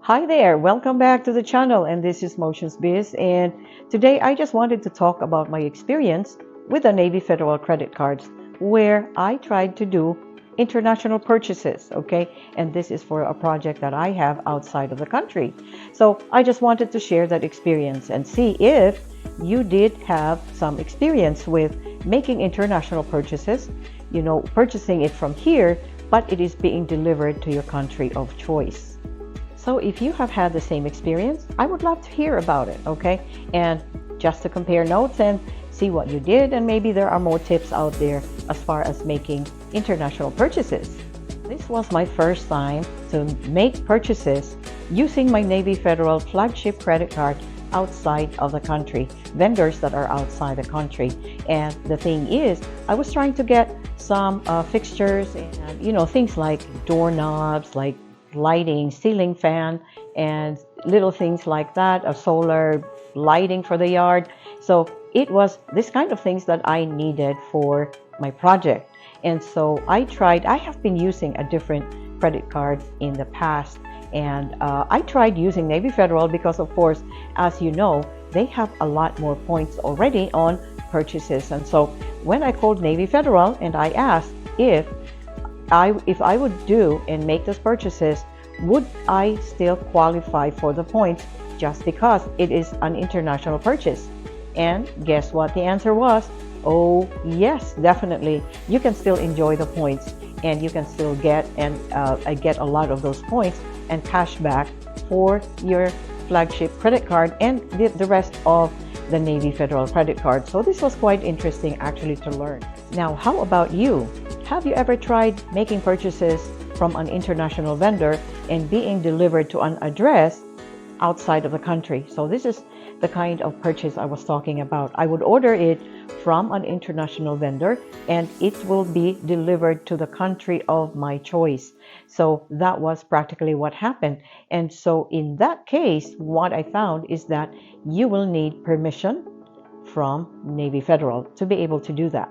Hi there, welcome back to the channel, and this is Motions Biz, and today I just wanted to talk about my experience with the Navy Federal credit cards where I tried to do international purchases, okay? And this is for a project that I have outside of the country. So I just wanted to share that experience and see if you did have some experience with making international purchases, purchasing it from here, but it is being delivered to your country of choice. So if you have had the same experience, I would love to hear about it, okay? And just to compare notes and see what you did, and maybe there are more tips out there as far as making international purchases. This was my first time to make purchases using my Navy Federal Flagship credit card outside of the country, vendors that are outside the country. And the thing is, I was trying to get some fixtures and, things like doorknobs, like lighting, ceiling fan, and little things like that, a solar lighting for the yard. So it was this kind of things that I needed for my project. And so I have been using a different credit card in the past, and I tried using Navy Federal because, of course, as you know, they have a lot more points already on purchases. And so when I called Navy Federal and I asked if I would do and make those purchases, would I still qualify for the points just because it is an international purchase? And guess what the answer was? Oh yes, definitely. You can still enjoy the points, and you can still get a lot of those points and cash back for your Flagship credit card and the rest of the Navy Federal credit card. So this was quite interesting actually to learn. Now, how about you? Have you ever tried making purchases from an international vendor and being delivered to an address outside of the country? So this is the kind of purchase I was talking about. I would order it from an international vendor and it will be delivered to the country of my choice. So that was practically what happened. And so in that case, what I found is that you will need permission from Navy Federal to be able to do that.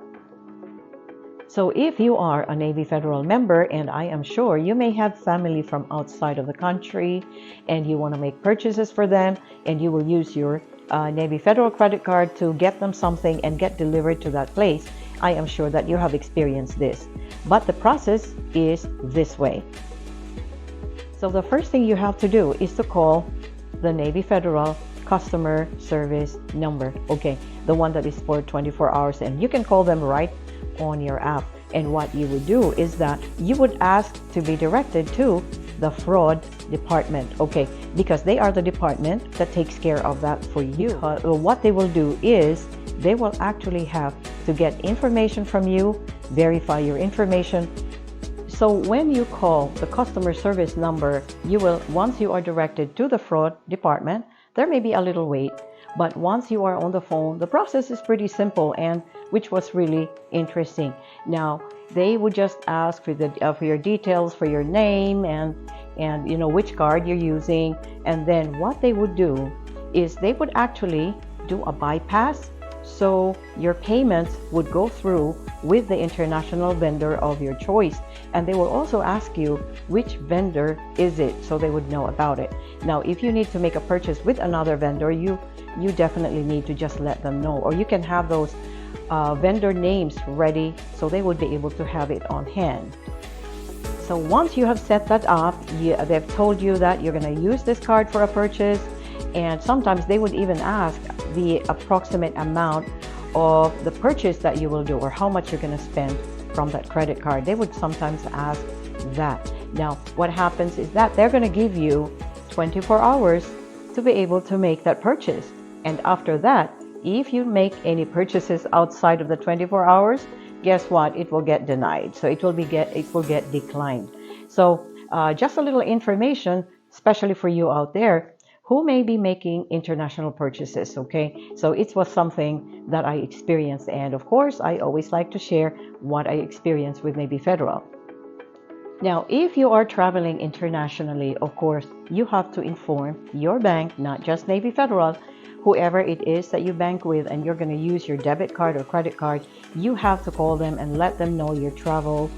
So if you are a Navy Federal member, and I am sure you may have family from outside of the country and you want to make purchases for them, and you will use your Navy Federal credit card to get them something and get delivered to that place, I am sure that you have experienced this. But the process is this way. So the first thing you have to do is to call the Navy Federal customer service number, okay, the one that is for 24 hours, and you can call them right on your app. And what you would do is that you would ask to be directed to the fraud department, okay, because they are the department that takes care of that for you. What they will do is they will actually have to get information from you, verify your information. So when you call the customer service number, once you are directed to the fraud department, there may be a little wait, but once you are on the phone, the process is pretty simple, and which was really interesting. Now, they would just ask for your details, for your name, and which card you're using. And then what they would do is they would actually do a bypass, so your payments would go through with the international vendor of your choice. And they will also ask you which vendor is it, so they would know about it. Now, if you need to make a purchase with another vendor, you definitely need to just let them know, or you can have those vendor names ready so they would be able to have it on hand. So once you have set that up, they've told you that you're going to use this card for a purchase, and sometimes they would even ask the approximate amount of the purchase that you will do, or how much you're going to spend from that credit card. They would sometimes ask that. Now, what happens is that they're going to give you 24 hours to be able to make that purchase. And after that, if you make any purchases outside of the 24 hours, guess what? It will get denied. So it will get declined. So just a little information, especially for you out there who may be making international purchases, okay? So it was something that I experienced, and of course, I always like to share what I experienced with Navy Federal. Now, if you are traveling internationally, of course, you have to inform your bank, not just Navy Federal, whoever it is that you bank with, and you're going to use your debit card or credit card, you have to call them and let them know your travel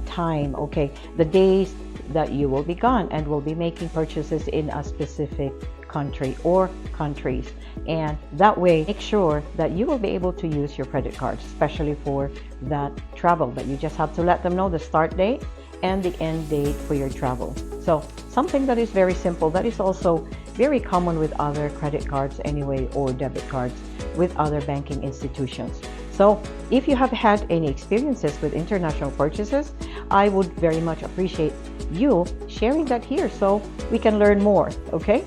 time, okay, the days that you will be gone and will be making purchases in a specific country or countries. And that way, make sure that you will be able to use your credit cards, especially for that travel. But you just have to let them know the start date and the end date for your travel. So something that is very simple, that is also very common with other credit cards anyway, or debit cards with other banking institutions. So if you have had any experiences with international purchases, I would very much appreciate you sharing that here so we can learn more, okay?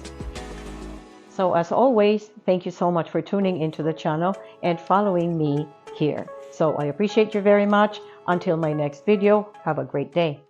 So as always, thank you so much for tuning into the channel and following me here. So I appreciate you very much. Until my next video, have a great day.